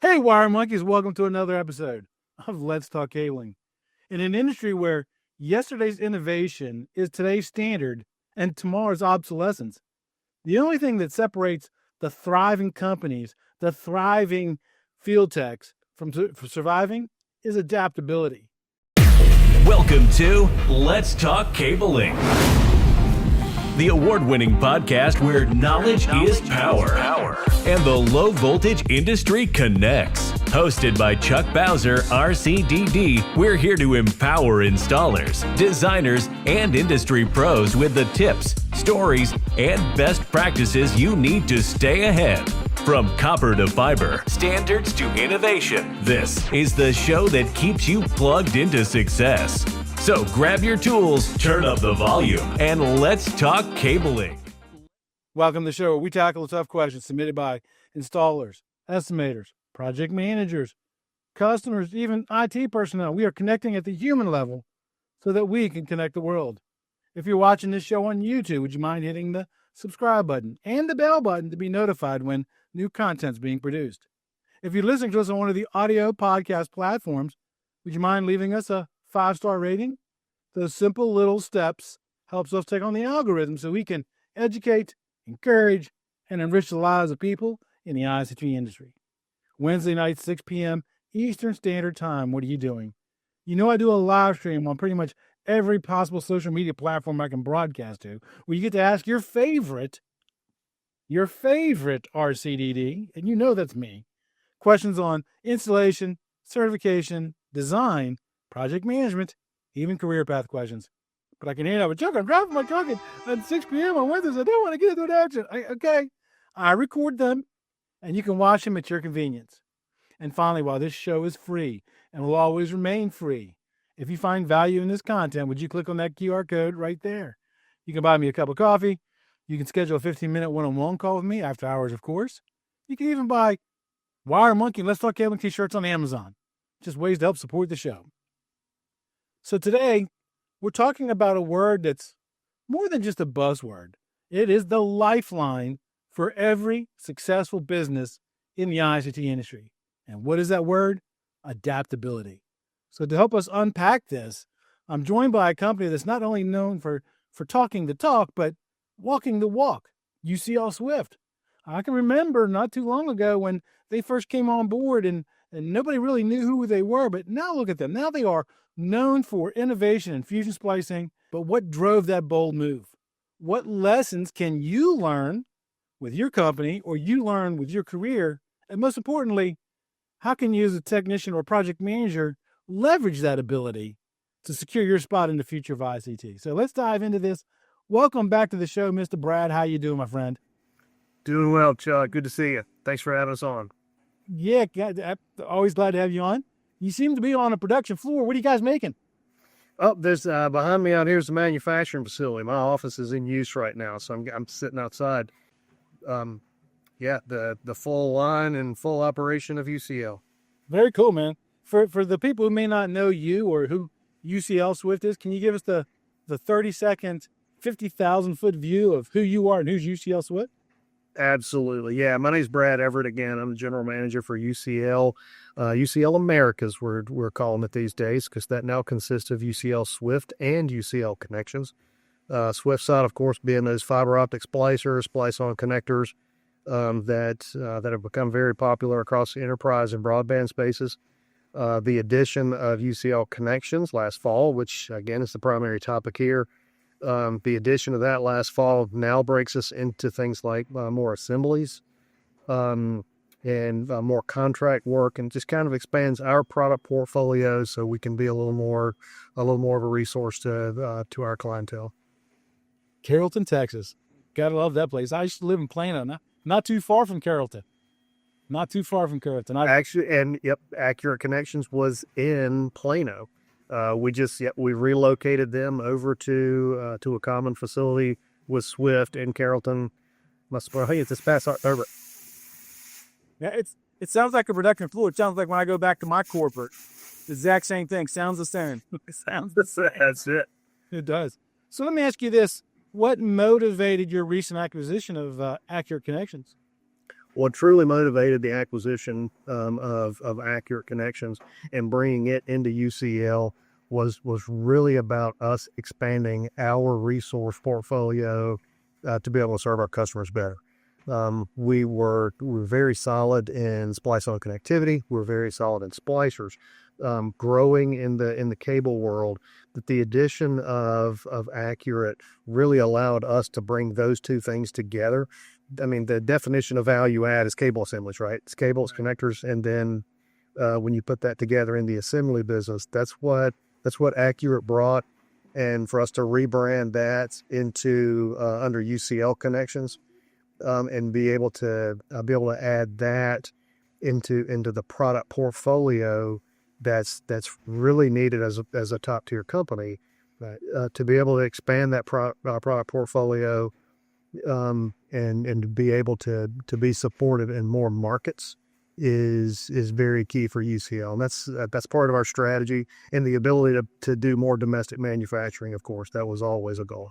Hey, Wire Monkeys, welcome to another episode of Let's Talk Cabling. In an industry where yesterday's innovation is today's standard and tomorrow's obsolescence, the only thing that separates the thriving companies, the thriving field techs from surviving is adaptability. Welcome to Let's Talk Cabling, the award-winning podcast where knowledge is power and the low voltage industry connects. Hosted by Chuck Bowser, RCDD, we're here to empower installers, designers, and industry pros with the tips, stories, and best practices you need to stay ahead. From copper to fiber, standards to innovation, this is the show that keeps you plugged into success. So grab your tools, turn up the volume, and let's talk cabling. Welcome to the show where we tackle the tough questions submitted by installers, estimators, project managers, customers, even IT personnel. We are connecting at the human level so that we can connect the world. If you're watching this show on YouTube, would you mind hitting the subscribe button and the bell button to be notified when new content is being produced? If you're listening to us on one of the audio podcast platforms, would you mind leaving us a 5-star rating? Those simple little steps helps us take on the algorithm so we can educate, encourage, and enrich the lives of people in the ICT industry. Wednesday night, 6 p.m. Eastern Standard Time. What are you doing? You know I do a live stream on pretty much every possible social media platform I can broadcast to, where you get to ask your favorite RCDD, and you know that's me, questions on installation, certification, design, project management, even career path questions. But I can hear that with Chuck. I'm driving my truck at 6 p.m. on Wednesdays. I don't want to get into an accident. I record them, and you can watch them at your convenience. And finally, while this show is free and will always remain free, if you find value in this content, would you click on that QR code right there? You can buy me a cup of coffee. You can schedule a 15-minute one-on-one call with me after hours, of course. You can even buy Wire Monkey and Let's Talk Cabling t-shirts on Amazon. Just ways to help support the show. So today, we're talking about a word that's more than just a buzzword. It is the lifeline for every successful business in the ICT industry. And what is that word? Adaptability. So to help us unpack this, I'm joined by a company that's not only known for talking the talk, but walking the walk, UCL Swift. I can remember not too long ago when they first came on board and nobody really knew who they were, but now look at them. Now they are known for innovation and fusion splicing, but what drove that bold move? What lessons can you learn with your company or you learn with your career? And most importantly, how can you as a technician or project manager leverage that ability to secure your spot in the future of ICT? So let's dive into this. Welcome back to the show, Mr. Brad. How you doing, my friend? Doing well, Chuck. Good to see you. Thanks for having us on. Yeah, always glad to have you on. You seem to be on a production floor. What are you guys making? Oh, there's behind me out here is the manufacturing facility. My office is in use right now, so I'm sitting outside. The full line and full operation of UCL. Very cool, man. For the people who may not know you or who UCL Swift is, can you give us the 30-second, 50,000-foot view of who you are and who's UCL Swift? Absolutely. Yeah, my name's Brad Everett again. I'm the general manager for UCL. UCL Americas, we're calling it these days, because that now consists of UCL Swift and UCL Connections. Swift side, of course, being those fiber optic splicers, splice-on connectors that have become very popular across the enterprise and broadband spaces. The addition of UCL Connections last fall, which, again, is the primary topic here, the addition of that last fall now breaks us into things like more assemblies and more contract work, and just kind of expands our product portfolio so we can be a little more of a resource to our clientele. Carrollton, Texas. Gotta love that place. I used to live in Plano, not too far from Carrollton. Accurate Connections was in Plano. We relocated them over to a common facility with Swift in Carrollton. It's this past October. Yeah, it sounds like a production floor. It sounds like when I go back to my corporate, the exact same thing. Sounds the same. It sounds the same. That's it. It does. So let me ask you this: what motivated your recent acquisition of Accurate Connections? What truly motivated the acquisition of Accurate Connections and bringing it into UCL was really about us expanding our resource portfolio to be able to serve our customers better. We were very solid in splice on connectivity. We're very solid in splicers. Growing in the cable world, that the addition of Accurate really allowed us to bring those two things together. I mean, the definition of value add is cable assemblies, right? It's cables, connectors, and then when you put that together in the assembly business, that's what Accurate brought. And for us to rebrand that into under UCL Connections, and be able to add that into the product portfolio that's really needed as a top tier company, to be able to expand that product portfolio, and to be able to be supported in more markets is very key for UCL, and that's part of our strategy, and the ability to do more domestic manufacturing. Of course, that was always a goal.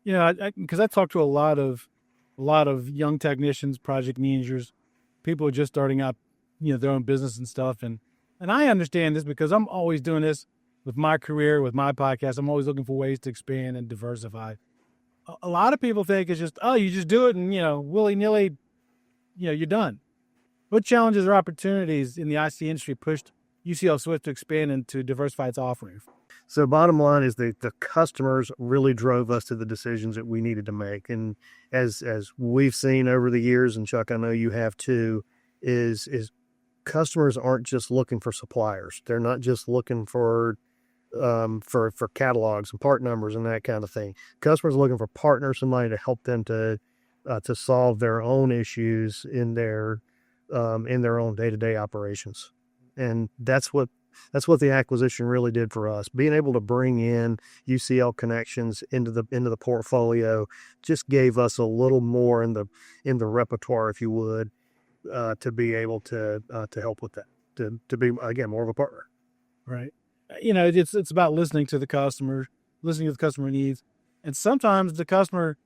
Because I talked to a lot of young technicians, project managers, people who are just starting out, their own business and stuff, and I understand this because I'm always doing this with my career, with my podcast. I'm always looking for ways to expand and diversify. A lot of people think it's just, you just do it and, willy-nilly, you're done. What challenges or opportunities in the ICT industry pushed UCL Swift to expand and to diversify its offerings? So bottom line is the customers really drove us to the decisions that we needed to make. And as we've seen over the years, and Chuck, I know you have too, is customers aren't just looking for suppliers. They're not just looking for catalogs and part numbers and that kind of thing. Customers are looking for partners, somebody to help them to solve their own issues in their own day-to-day operations. And that's what the acquisition really did for us. Being able to bring in UCL Connections into the portfolio just gave us a little more in the repertoire, if you would, to be able to help with that, to be, again, more of a partner. Right. It's about listening to the customer needs. And sometimes the customer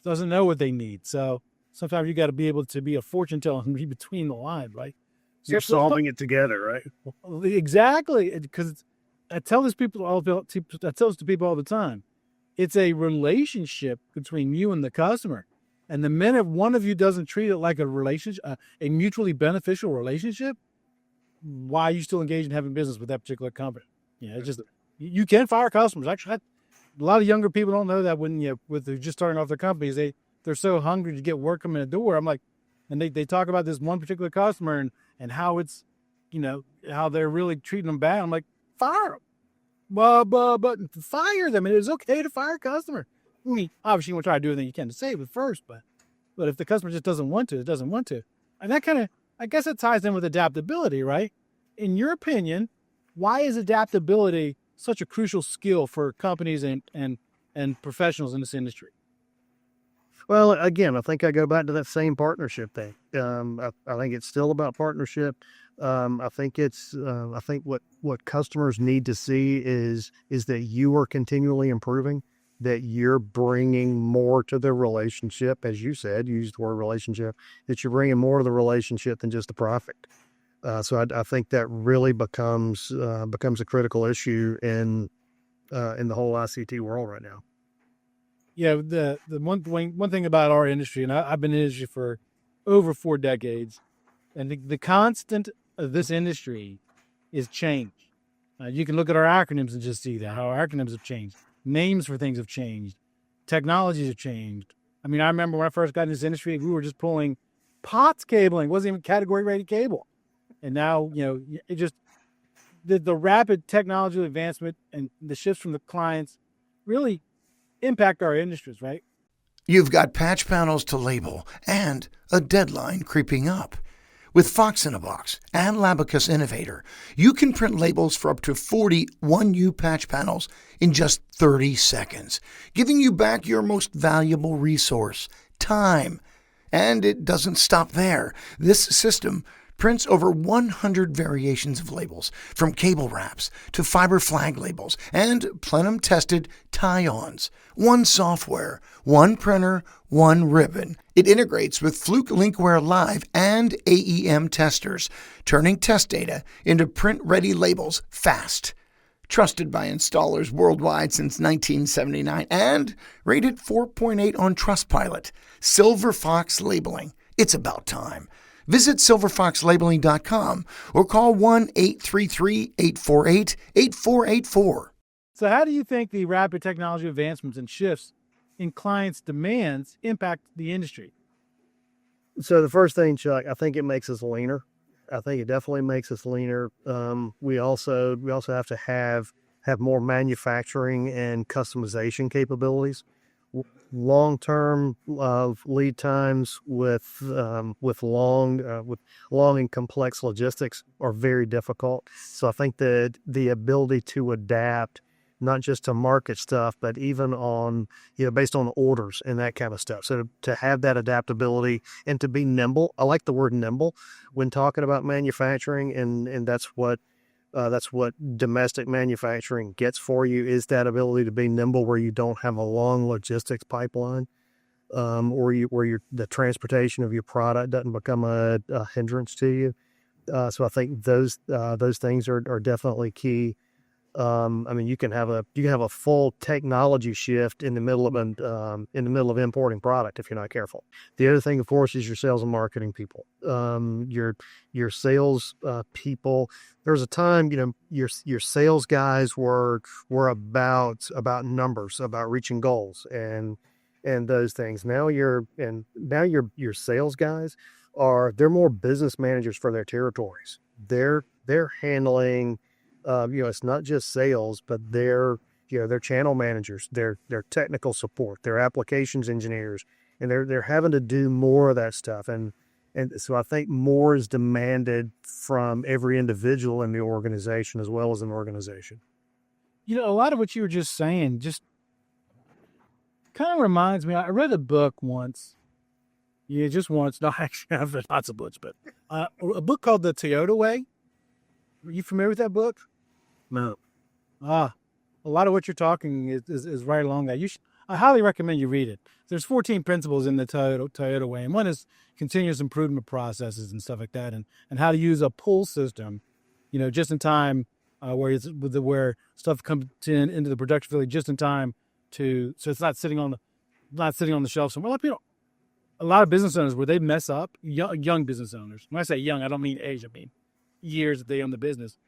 doesn't know what they need. So sometimes you got to be able to be a fortune teller and read between the lines, right? So you're solving it together, right? Exactly. Because I tell to people all the time, it's a relationship between you and the customer. And the minute one of you doesn't treat it like a relationship, a mutually beneficial relationship, why are you still engaged in having business with that particular company? It's just, you can fire customers. Actually, a lot of younger people don't know that when they're just starting off their companies, they're so hungry to get work coming in the door. I'm like, and they talk about this one particular customer and how it's, how they're really treating them bad. I'm like, fire them. But fire them. And it's okay to fire a customer. I mean, obviously you want to try to do everything you can to save it first, but if the customer just doesn't want to, it doesn't want to. And that kind of, I guess it ties in with adaptability, right? In your opinion, why is adaptability such a crucial skill for companies and professionals in this industry? Well, again, I think I go back to that same partnership thing. I think it's still about partnership. I think what customers need to see is that you are continually improving, that you're bringing more to the relationship. As you said, you used the word relationship, that you're bringing more to the relationship than just the profit. So I think that really becomes a critical issue in the whole ICT world right now. Yeah, the one thing about our industry, and I've been in the industry for over 4 decades, and the constant of this industry is change. You can look at our acronyms and just see that, how our acronyms have changed. Names for things have changed. Technologies have changed. I mean, I remember when I first got in this industry, we were just pulling POTS cabling. It wasn't even category-rated cable. And now, it just, the rapid technological advancement and the shifts from the clients really impact our industries, right? You've got patch panels to label and a deadline creeping up. With Fox in a Box and Labicus Innovator, you can print labels for up to 40 1U patch panels in just 30 seconds, giving you back your most valuable resource, time. And it doesn't stop there. This system prints over 100 variations of labels, from cable wraps to fiber flag labels and plenum-tested tie-ons. One software, one printer, one ribbon. It integrates with Fluke Linkware Live and AEM testers, turning test data into print-ready labels fast. Trusted by installers worldwide since 1979 and rated 4.8 on Trustpilot. Silver Fox Labeling. It's about time. Visit silverfoxlabeling.com or call 1-833-848-8484. So how do you think the rapid technology advancements and shifts in clients' demands impact the industry? So the first thing, Chuck, I think it makes us leaner. I think it definitely makes us leaner. We also have to have more manufacturing and customization capabilities. Long-term lead times with long and complex logistics are very difficult. So I think that the ability to adapt, not just to market stuff, but even on, based on orders and that kind of stuff. So to have that adaptability and to be nimble. I like the word nimble when talking about manufacturing, and that's what domestic manufacturing gets for you, is that ability to be nimble where you don't have a long logistics pipeline, or the transportation of your product doesn't become a hindrance to you. So I think those things are definitely key. You can have a full technology shift in the middle of importing product if you're not careful. The other thing, of course, is your sales and marketing people. Your sales people. There was a time, your sales guys were about numbers, about reaching goals and those things. Now your sales guys they're more business managers for their territories. They're handling. It's not just sales, but they're channel managers, they're technical support, they're applications engineers, and they're having to do more of that stuff. And so I think more is demanded from every individual in the organization as well as an organization. A lot of what you were just saying just kind of reminds me. I read a book once. Yeah, just once. No, actually, I've read lots of books, but a book called The Toyota Way. Are you familiar with that book? No. A lot of what you're talking is right along that. I highly recommend you read it. There's 14 principles in the Toyota Way, and one is continuous improvement processes and stuff like that, and how to use a pull system, just in time, where stuff comes into the production facility just in time so it's not sitting on the shelf somewhere. A lot of business owners where they mess up, young business owners. When I say young, I don't mean age. I mean years that they own the business.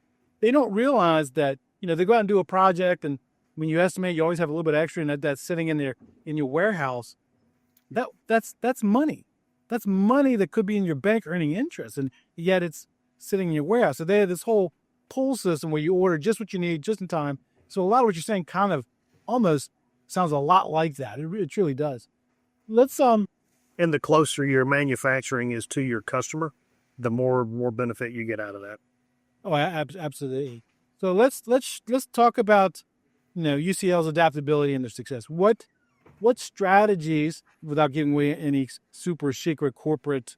They don't realize that, they go out and do a project, and when you estimate, you always have a little bit extra, and that's sitting in your warehouse. That's money. That's money that could be in your bank earning interest, and yet it's sitting in your warehouse. So they have this whole pull system where you order just what you need, just in time. So a lot of what you're saying kind of almost sounds a lot like that. It truly does. Let's And the closer your manufacturing is to your customer, the more benefit you get out of that. Oh, absolutely. So let's talk about, UCL's adaptability and their success. What strategies, without giving away any super secret corporate,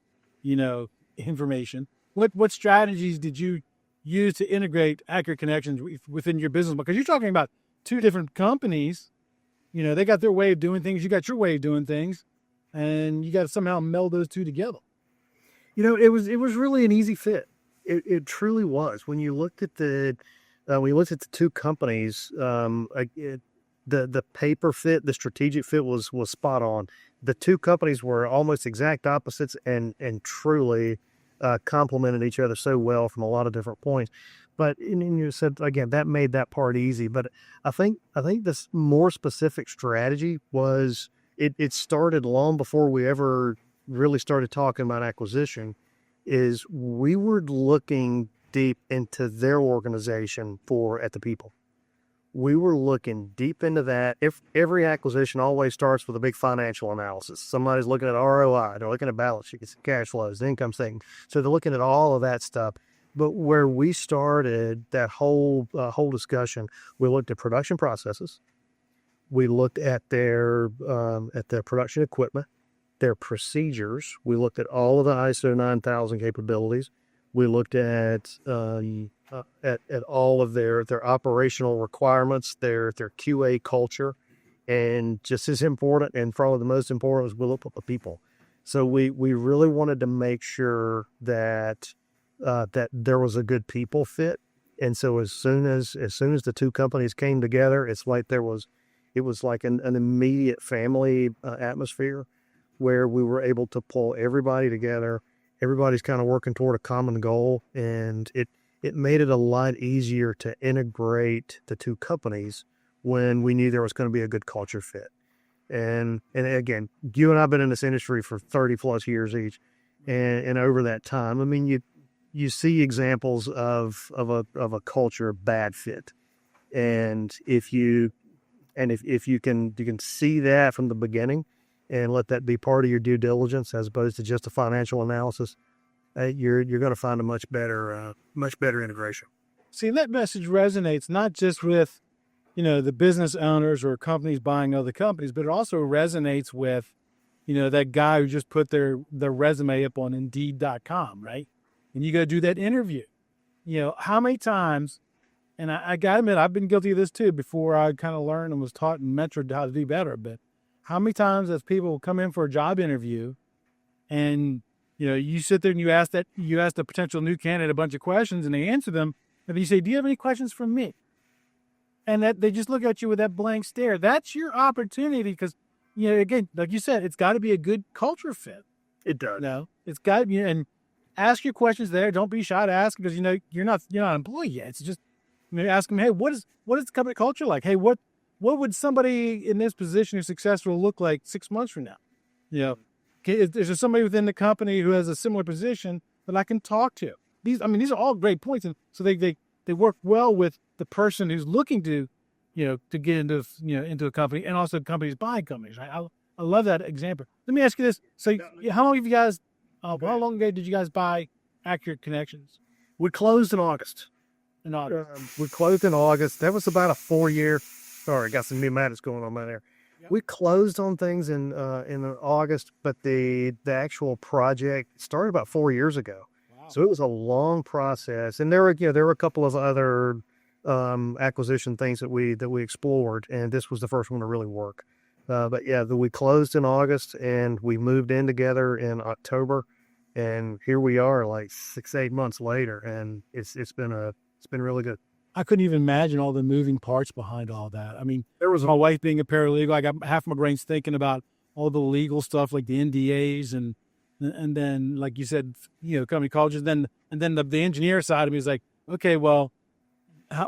information, what strategies did you use to integrate accurate connections within your business? Because you're talking about two different companies. They got their way of doing things. You got your way of doing things, and you got to somehow meld those two together. It was really an easy fit. It truly was. When you looked at the two companies, the paper fit, the strategic fit was spot on. The two companies were almost exact opposites and truly complemented each other so well from a lot of different points. But and you said again that made that part easy. But I think this more specific strategy was it started long before we ever really started talking about acquisition. Is we were looking deep into their organization at the people. We were looking deep into that. If every acquisition always starts with a big financial analysis, somebody's looking at ROI, they're looking at balance sheets, cash flows, income statement. So they're looking at all of that stuff. But where we started that whole discussion, we looked at production processes. We looked at their production equipment, their procedures. We looked at all of the ISO 9000 capabilities. We looked at all of their operational requirements, their QA culture, and just as important, and probably the most important, was we looked at the people. So we really wanted to make sure that that there was a good people fit. And so as soon as the two companies came together, it was like an immediate family atmosphere where we were able to pull everybody together. Everybody's kind of working toward a common goal, and it made it a lot easier to integrate the two companies when we knew there was going to be a good culture fit. And again, you and I have been in this industry for 30 plus years each, and over that time, I mean, you see examples of a culture bad fit, and if you can see that from the beginning, and let that be part of your due diligence as opposed to just a financial analysis, you're going to find a much better integration. See, that message resonates not just with, the business owners or companies buying other companies, but it also resonates with, that guy who just put their resume up on Indeed.com, right? And you go do that interview. How many times, and I got to admit, I've been guilty of this too before I kind of learned and was taught and mentored how to do better. But how many times have people come in for a job interview and, you sit there and you ask the potential new candidate a bunch of questions and they answer them. And then you say, do you have any questions for me? And that they just look at you with that blank stare. That's your opportunity because, again, like you said, it's got to be a good culture fit. It does. It's got to be, and ask your questions there. Don't be shy to ask because, you're not an employee yet. It's just, ask them, hey, what is the company culture like? Hey, what would somebody in this position who's successful look like 6 months from now? Is there somebody within the company who has a similar position that I can talk to? These are all great points. And so they work well with the person who's looking to get into a company, and also companies buying companies. Right? I love that example. Let me ask you this. So how long have you guys, how long ago did you guys buy Accurate Connections? We closed in August. We closed in August. That was about a 4-year. Sorry, got some pneumatics going on there. Yep. We closed on things in August, but the actual project started about 4 years ago. Wow. So it was a long process, and there were a couple of other acquisition things that we explored, and this was the first one to really work. But we closed in August, and we moved in together in October, and here we are, like 6-8 months later, and it's been really good. I couldn't even imagine all the moving parts behind all that. I mean, there was my wife being a paralegal. I got half my brain's thinking about all the legal stuff, like the NDAs, and then, like you said, company cultures. And then the engineer side of me is like, okay, well,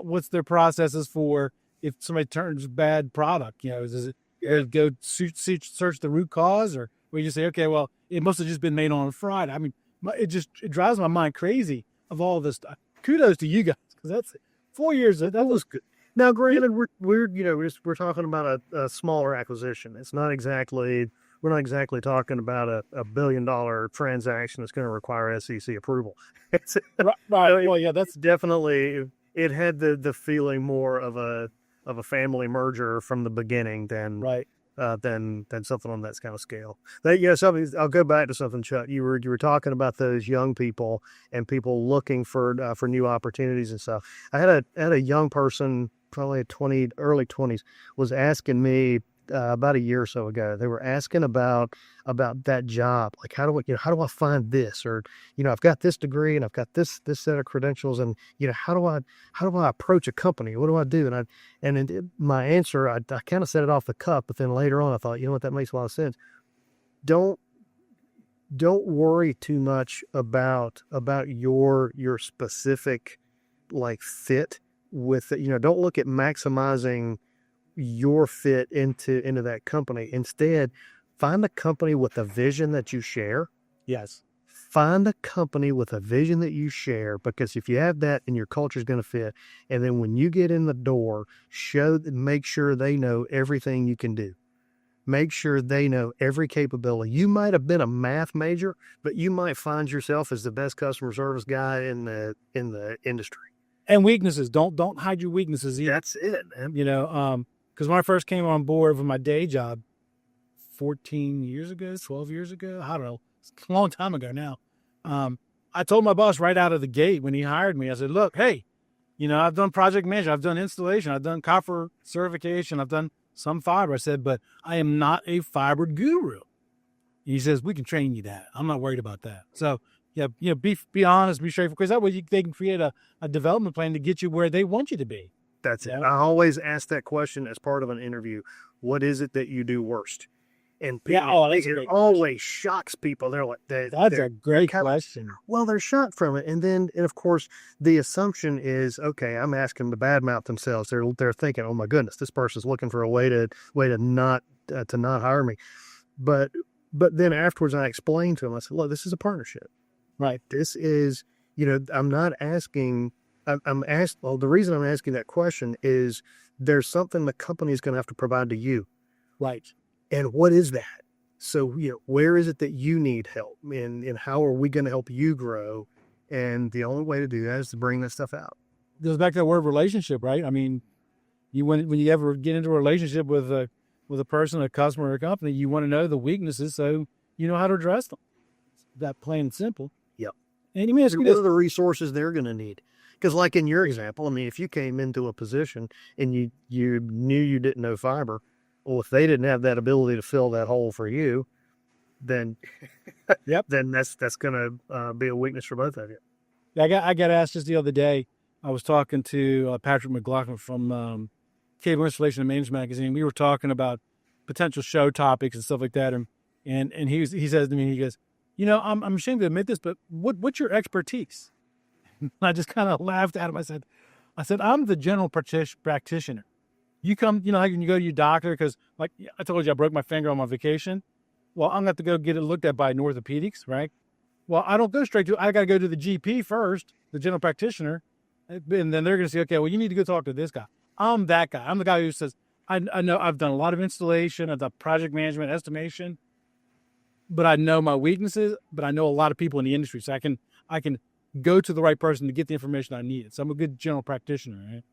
what's their processes for if somebody turns bad product? Does it go search the root cause, or we just say, okay, well, it must have just been made on Friday. I mean, it drives my mind crazy of all this stuff. Kudos to you guys, because that's 4 years. That was good. Now, granted, we're talking about a smaller acquisition. It's not exactly we're not exactly talking about a $1 billion transaction that's going to require SEC approval. Right. Well, yeah, that's definitely. It had the feeling more of a family merger from the beginning than something on that kind of scale. I'll go back to something, Chuck. You were talking about those young people and people looking for new opportunities and stuff. I had a young person, probably early 20s, was asking me about a year or so ago. They were asking about that job, like how do I find this, or I've got this degree and I've got this set of credentials, and how do I approach a company? What do I do? And my answer, I kind of said it off the cuff, but then later on I thought, what, that makes a lot of sense. Don't worry too much about your specific fit with it. Don't look at maximizing your fit into that company. Instead, find a company with a vision that you share. Yes. Find a company with a vision that you share, because if you have that, then your culture is going to fit. And then when you get in the door, make sure they know everything you can do. Make sure they know every capability. You might have been a math major, but you might find yourself as the best customer service guy in the industry. And weaknesses. Don't hide your weaknesses either. That's it, man. Because when I first came on board with my day job 14 years ago, 12 years ago, I don't know, it's a long time ago now. I told my boss right out of the gate when he hired me, I said, look, hey, I've done project management, I've done installation, I've done copper certification, I've done some fiber. I said, but I am not a fiber guru. He says, we can train you that. I'm not worried about that. So yeah, be honest, be straightforward, because that way they can create a development plan to get you where they want you to be. That's it. I always ask that question as part of an interview. What is it that you do worst? And people, it always shocks people. They're like, that's a great question. Well, they're shocked from it. And then, of course, the assumption is, okay, I'm asking them to badmouth themselves. They're thinking, oh my goodness, this person's looking for a way to not hire me. But then afterwards, I explained to them, I said, look, this is a partnership, right? This is, I'm not asking, the reason I'm asking that question is there's something the company is going to have to provide to you. Right. And what is that? So, where is it that you need help? And how are we going to help you grow? And the only way to do that is to bring that stuff out. It goes back to that word relationship, right? I mean, when you ever get into a relationship with a person, a customer, or a company, you want to know the weaknesses so you know how to address them. That plain and simple. Yep. And you may ask what are the resources they're going to need? Because like in your example, I mean, if you came into a position and you knew you didn't know fiber, well, if they didn't have that ability to fill that hole for you, then then that's going to be a weakness for both of you. I got asked just the other day. I was talking to Patrick McLaughlin from Cable Installation and Maintenance Magazine. We were talking about potential show topics and stuff like that, and he says to me, he goes, I'm ashamed to admit this, but what's your expertise? And I just kind of laughed at him. I said, I'm the general practitioner. You come, like when you go to your doctor, because like I told you, I broke my finger on my vacation. Well, I'm going to have to go get it looked at by an orthopedics, right? Well, I don't go straight to, I got to go to the GP first, the general practitioner. And then they're going to say, okay, well, you need to go talk to this guy. I'm that guy. I'm the guy who says, I know I've done a lot of installation, I've done project management, estimation, but I know my weaknesses, but I know a lot of people in the industry. So I can go to the right person to get the information I need. So I'm a good general practitioner, right?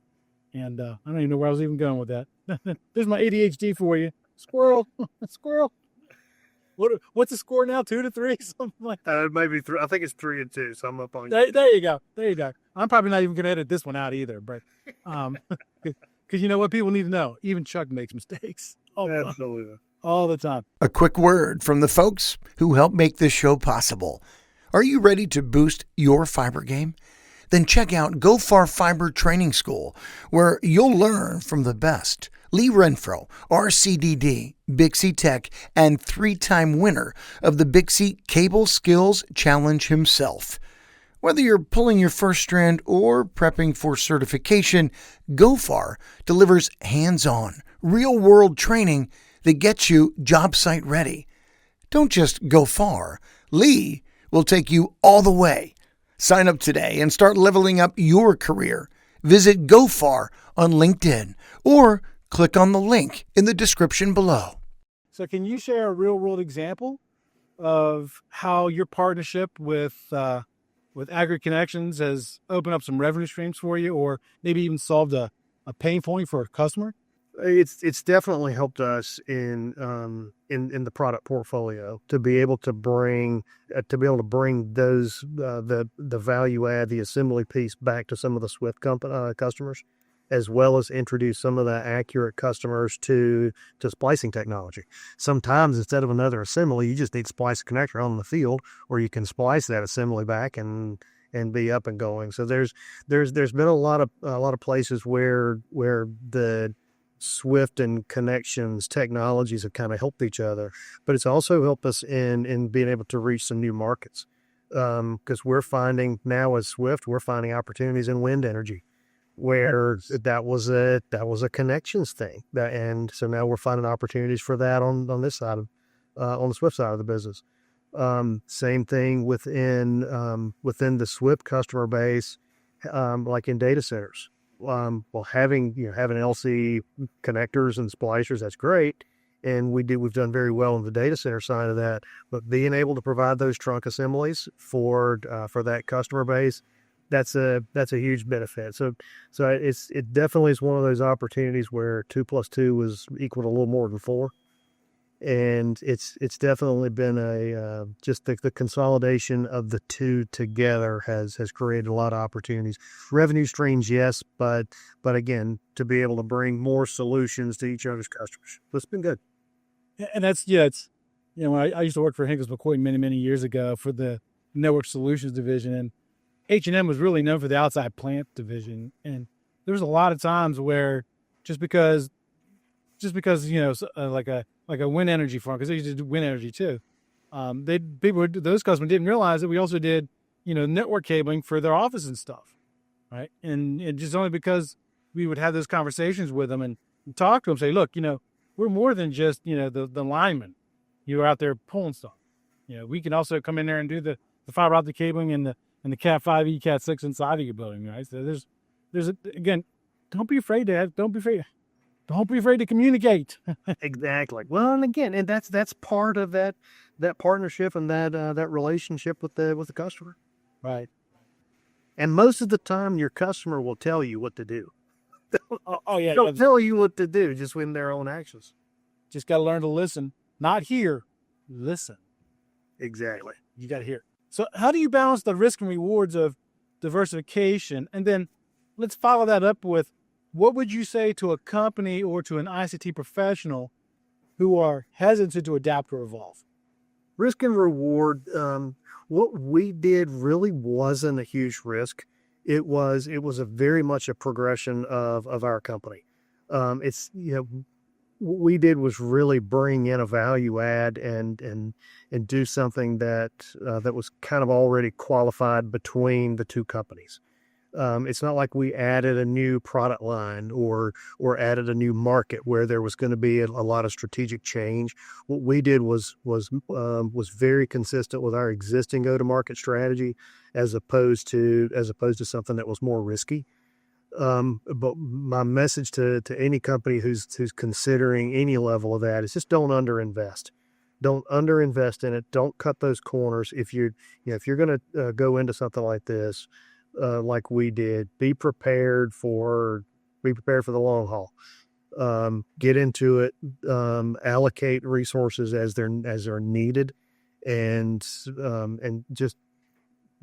And I don't even know where I was even going with that. There's my ADHD for you. Squirrel. Squirrel. What's the score now? 2-3? Something like that. Maybe 3. I think it's 3 and 2. So I'm up on there you go. There you go. I'm probably not even going to edit this one out either. But because you know what people need to know? Even Chuck makes mistakes. Absolutely. All the time. A quick word from the folks who help make this show possible. Are you ready to boost your fiber game? Then check out Go Far Fiber Training School, where you'll learn from the best. Lee Renfro, RCDD, Bixie Tech, and 3-time winner of the Bixie Cable Skills Challenge himself. Whether you're pulling your first strand or prepping for certification, Go Far delivers hands-on, real-world training that gets you job site ready. Don't just go far. Lee will take you all the way. Sign up today and start leveling up your career. Visit GoFar on LinkedIn or click on the link in the description below. So can you share a real-world example of how your partnership with Aggregate Connections has opened up some revenue streams for you, or maybe even solved a pain point for a customer? It's definitely helped us in the product portfolio to be able to bring those the value add, the assembly piece back to some of the Swift customers, as well as introduce some of the accurate customers to splicing technology. Sometimes instead of another assembly, you just need to splice a connector on the field, or you can splice that assembly back and be up and going. So there's been a lot of places where the Swift and Connections technologies have kind of helped each other, but it's also helped us in being able to reach some new markets. Because we're finding now as Swift, we're finding opportunities in wind energy, where that was a connections thing. And so now we're finding opportunities for that on this side of, on the Swift side of the business. Same thing within the Swift customer base, like in data centers. Well, having LC connectors and splicers, that's great. And we've done very well on the data center side of that, but being able to provide those trunk assemblies for that customer base, that's a huge benefit. So it definitely is one of those opportunities where 2 + 2 was equal to a little more than 4. And it's definitely been just the consolidation of the two together has created a lot of opportunities. Revenue streams, yes, but again, to be able to bring more solutions to each other's customers, it's been good. And that's, yeah, it's, when I used to work for Hinkles McCoy many years ago for the network solutions division, and H&M was really known for the outside plant division. And there was a lot of times where just because like a wind energy farm, because they used to do wind energy too. Those customers didn't realize that we also did, network cabling for their office and stuff, right? And just only because we would have those conversations with them and talk to them, say, look, we're more than just, the linemen. You're out there pulling stuff. We can also come in there and do the fiber optic cabling and the Cat 5e, Cat 6 inside of your building, right? So again, don't be afraid to communicate. Exactly. Well, and again, and that's part of that partnership and that relationship with the customer. Right. And most of the time, your customer will tell you what to do. Yeah. They'll tell you what to do just in their own actions. Just got to learn to listen. Not hear, listen. Exactly. You got to hear. So how do you balance the risk and rewards of diversification? And then let's follow that up with, what would you say to a company or to an ICT professional who are hesitant to adapt or evolve? Risk and reward. What we did really wasn't a huge risk. It was a very much a progression of our company. What we did was really bring in a value add and do something that was kind of already qualified between the two companies. It's not like we added a new product line or added a new market where there was going to be a lot of strategic change. What we did was very consistent with our existing go-to-market strategy, as opposed to something that was more risky. But my message to any company who's considering any level of that is just don't underinvest. Don't underinvest in it. Don't cut those corners. If you're going to go into something like this, like we did, be prepared for the long haul. Get into it. Allocate resources as they're needed, and just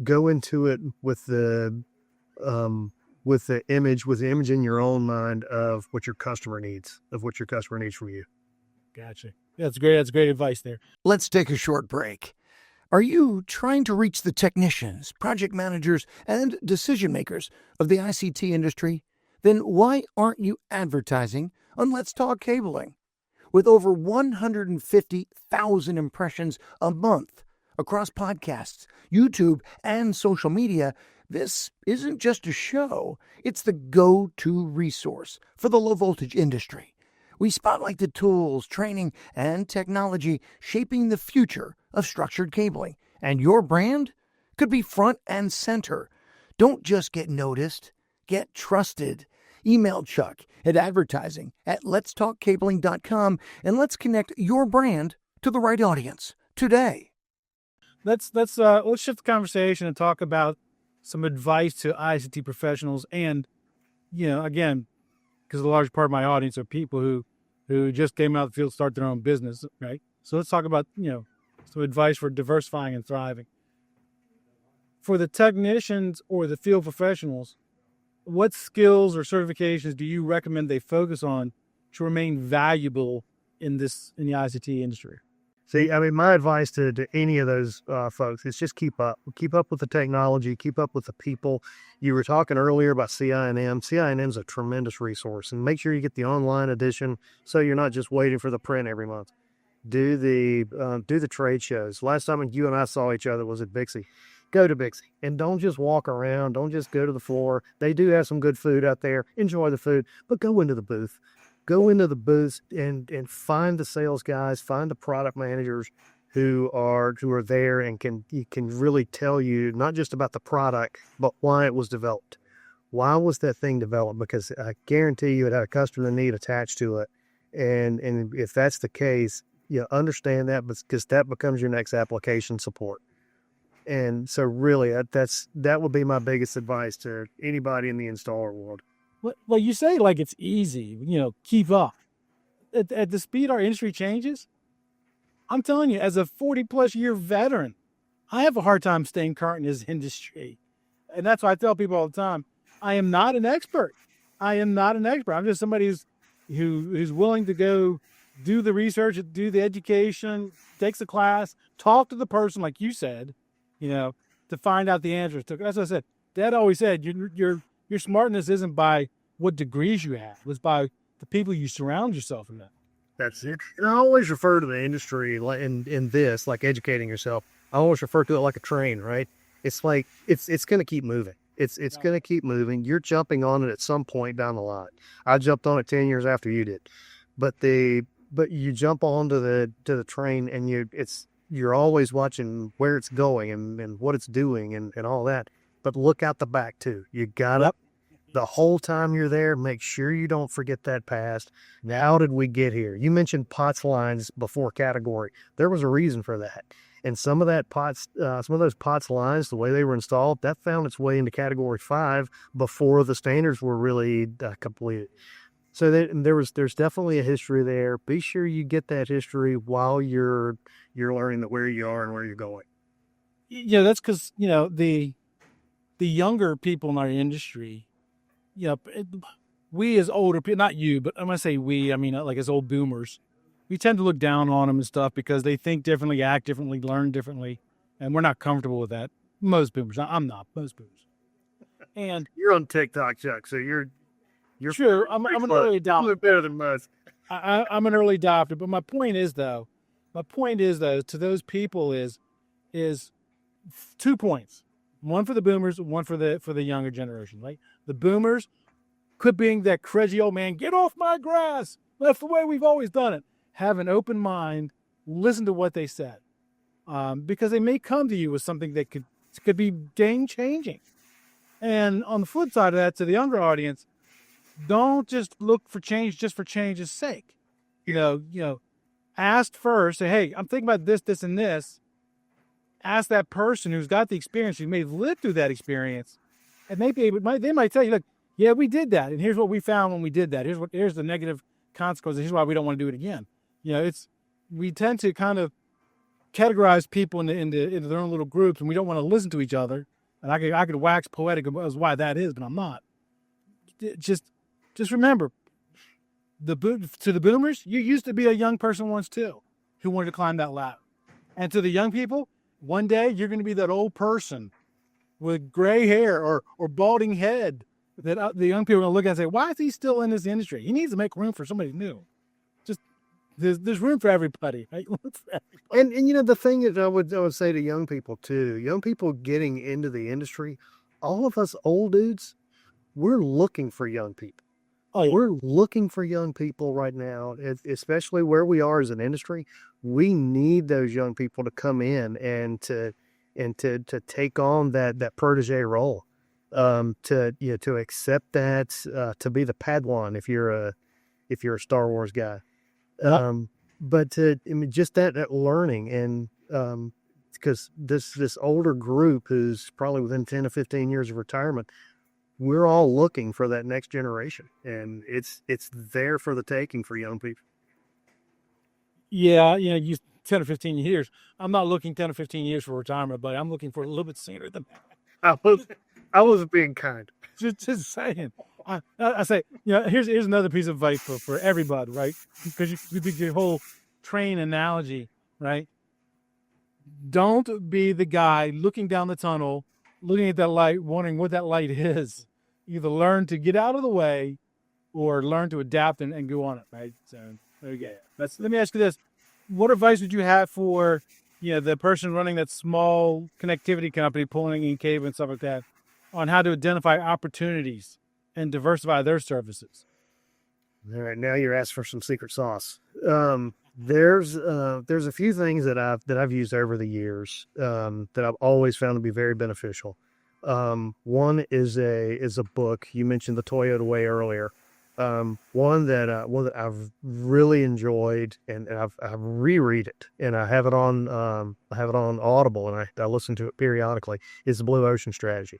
go into it with the image in your own mind of what your customer needs from you. Gotcha. That's great. That's great advice there. Let's take a short break. Are you trying to reach the technicians, project managers, and decision makers of the ICT industry? Then why aren't you advertising on Let's Talk Cabling? With over 150,000 impressions a month across podcasts, YouTube, and social media, this isn't just a show, it's the go-to resource for the low-voltage industry. We spotlight the tools, training, and technology shaping the future of structured cabling, and your brand could be front and center. Don't just get noticed, get trusted. Email Chuck at advertising@letstalkcabling.com and let's connect your brand to the right audience today. Let's shift the conversation and talk about some advice to ICT professionals. And, again, because a large part of my audience are people who just came out of the field to start their own business, right? So let's talk about, some advice for diversifying and thriving. For the technicians or the field professionals, what skills or certifications do you recommend they focus on to remain valuable in the ICT industry? See, I mean, my advice to any of those folks is just keep up with the technology, keep up with the people. You were talking earlier about CINM. CINM is a tremendous resource, and make sure you get the online edition so you're not just waiting for the print every month. Do the trade shows. Last time you and I saw each other was at Bixie. Go to Bixie and don't just walk around. Don't just go to the floor. They do have some good food out there. Enjoy the food, but go into the booth. Go into the booths and find the sales guys, find the product managers who are there and can really tell you not just about the product, but why it was developed. Why was that thing developed? Because I guarantee you it had a customer need attached to it. And if that's the case, you understand that, because that becomes your next application support. And so really that would be my biggest advice to anybody in the installer world. Well, you say like it's easy, keep up. At the speed our industry changes, I'm telling you, as a 40-plus year veteran, I have a hard time staying current in this industry. And that's why I tell people all the time, I am not an expert. I'm just somebody who's willing to go do the research, do the education, takes a class, talk to the person, like you said, to find out the answers. That's what I said. Dad always said, your smartness isn't by what degrees you have. It's by the people you surround yourself with. That's it. And I always refer to the industry in this, like educating yourself. I always refer to it like a train, right? It's like, it's going to keep moving. It's going to keep moving. You're jumping on it at some point down the line. I jumped on it 10 years after you did, but you jump onto the train and you're always watching where it's going and what it's doing and all that. But look out the back too. You gotta, the whole time you're there, make sure you don't forget that past. How did we get here? You mentioned POTS lines before category. There was a reason for that. And some of those POTS lines, the way they were installed, that found its way into category 5 before the standards were really completed. So there's definitely a history there. Be sure you get that history while you're learning where you are and where you're going. Yeah, that's because the younger people in our industry, we as older people, not you, but I'm gonna say we, I mean like as old boomers, we tend to look down on them and stuff because they think differently, act differently, learn differently, and we're not comfortable with that. Most boomers, I'm not. Most boomers, and you're on TikTok, Chuck, so you're sure. I'm an early adopter. You're better than most. I'm an early adopter, but my point is though, to those people is 2 points. One for the boomers, one for the younger generation. Right? The boomers, quit being that crazy old man. Get off my grass. That's the way we've always done it. Have an open mind. Listen to what they said, because they may come to you with something that could be game changing. And on the flip side of that, to the younger audience, don't just look for change just for change's sake. Ask first. Say, hey, I'm thinking about this, and this. Ask that person who's got the experience, who may have lived through that experience, and they might tell you, look, yeah, we did that, and here's what we found when we did that. Here's the negative consequences. Here's why we don't want to do it again. We tend to kind of categorize people into their own little groups, and we don't want to listen to each other. And I could wax poetic about why that is, but I'm not. Just remember, to the boomers, you used to be a young person once too, who wanted to climb that ladder. And to the young people, one day you're going to be that old person with gray hair or balding head that the young people are going to look at and say, why is he still in this industry? He needs to make room for somebody new. Just there's room for everybody, right? And the thing that I would say to young people too, young people getting into the industry, all of us old dudes, we're looking for young people. Oh, yeah. We're looking for young people right now, especially where we are as an industry. We need those young people to come in and to take on that protege role, to accept that, to be the Padawan if you're a Star Wars guy, but just that learning and because this older group who's probably within 10 to 15 years of retirement. We're all looking for that next generation, and it's there for the taking for young people. Yeah, you 10 or 15 years. I'm not looking 10 or 15 years for retirement, but I'm looking for a little bit sooner than that. I wasn't being kind. Just saying. I say, here's another piece of advice for everybody, right? Because you did your whole train analogy, right? Don't be the guy looking down the tunnel, looking at that light, wondering what that light is. Either learn to get out of the way or learn to adapt and go on it, right? So there you go. Let me ask you this. What advice would you have for the person running that small connectivity company, pulling in cable and stuff like that, on how to identify opportunities and diversify their services? All right, now you're asking for some secret sauce. There's a few things that I've used over the years that I've always found to be very beneficial. One is a book. You mentioned the Toyota Way earlier. One that I've really enjoyed, and I've reread it, and I have it on Audible, and I listen to it periodically. Is the Blue Ocean Strategy.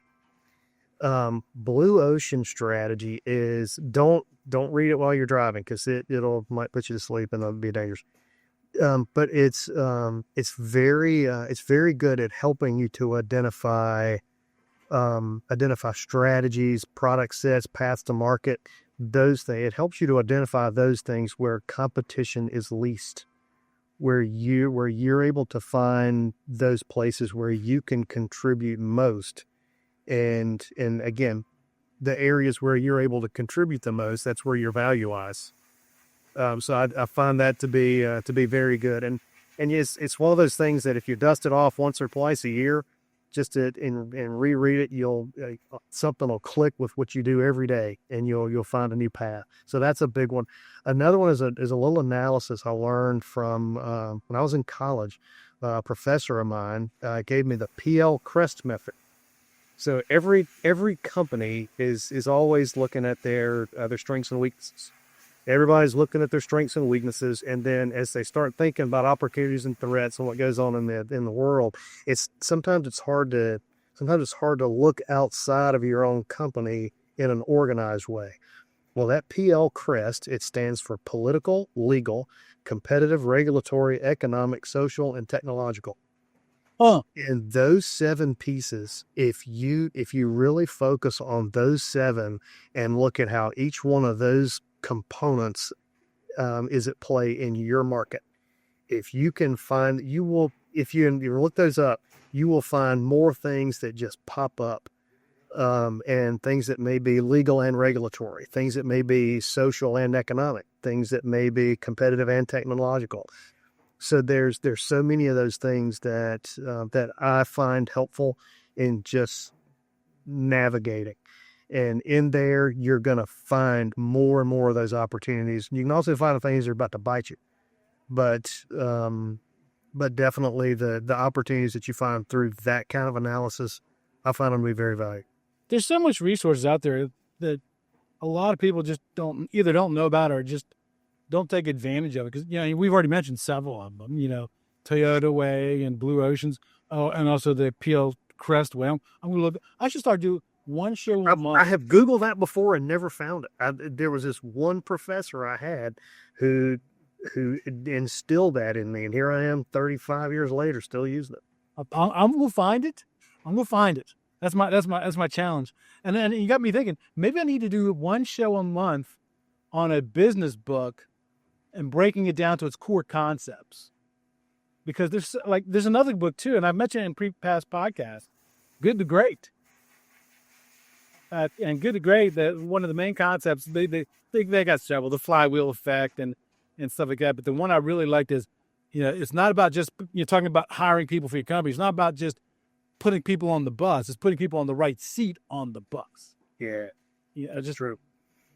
Blue Ocean Strategy is don't read it while you're driving because it'll might put you to sleep and it'll be dangerous. but it's very good at helping you to identify strategies, product sets, paths to market, those things. It helps you to identify those things where competition is least, where you're able to find those places where you can contribute most. And again, the areas where you're able to contribute the most, that's where your value lies. So I find that to be very good. And yes, it's one of those things that if you dust it off once or twice a year, just and reread it, something will click with what you do every day, and you'll find a new path. So that's a big one. Another one is a little analysis I learned from when I was in college. A professor of mine gave me the PL CREST method. So every company is always looking at their strengths and weaknesses. Everybody's looking at their strengths and weaknesses, and then as they start thinking about opportunities and threats and what goes on in the world, sometimes it's hard to look outside of your own company in an organized way. Well, that PL CREST, it stands for political, legal, competitive, regulatory, economic, social, and technological. And those 7 pieces, if you really focus on those 7 and look at how each one of those components is at play in your market, if you can find, if you look those up, you will find more things that just pop up, and things that may be legal and regulatory, things that may be social and economic, things that may be competitive and technological. So there's so many of those things that I find helpful in just navigating. And in there, you're going to find more and more of those opportunities. You can also find the things that are about to bite you. But definitely the opportunities that you find through that kind of analysis, I find them to be very valuable. There's so much resources out there that a lot of people just don't know about or just don't take advantage of it. Because, we've already mentioned several of them, Toyota Way and Blue Oceans. Oh, and also the PL CREST Way. I'm going to look. I should start doing one show a month. I have Googled that before and never found it. There was this one professor I had who instilled that in me, and here I am 35 years later still using it. I'm going to find it. That's my challenge. And then you got me thinking, maybe I need to do one show a month on a business book and breaking it down to its core concepts. Because there's another book too, and I've mentioned it in past podcasts, Good to Great. And Good to Great, one of the main concepts, they got several, the flywheel effect and stuff like that. But the one I really liked is, it's not about just, you're talking about hiring people for your company. It's not about just putting people on the bus. It's putting people on the right seat on the bus. Yeah. Just true.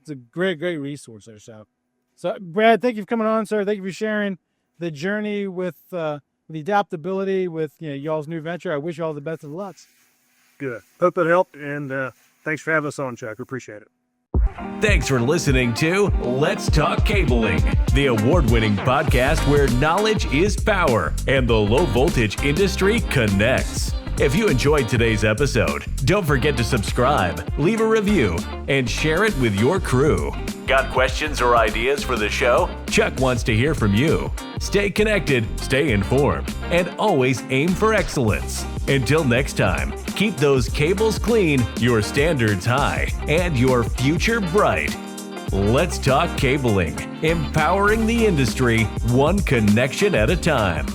It's a great, great resource there. So Brad, thank you for coming on, sir. Thank you for sharing the journey with the adaptability with y'all's new venture. I wish you all the best of luck. Good. Hope it helped, and thanks for having us on, Chuck. Appreciate it. Thanks for listening to Let's Talk Cabling, the award-winning podcast where knowledge is power and the low-voltage industry connects. If you enjoyed today's episode, don't forget to subscribe, leave a review, and share it with your crew. Got questions or ideas for the show? Chuck wants to hear from you. Stay connected, stay informed, and always aim for excellence. Until next time, keep those cables clean, your standards high, and your future bright. Let's talk cabling, empowering the industry one connection at a time.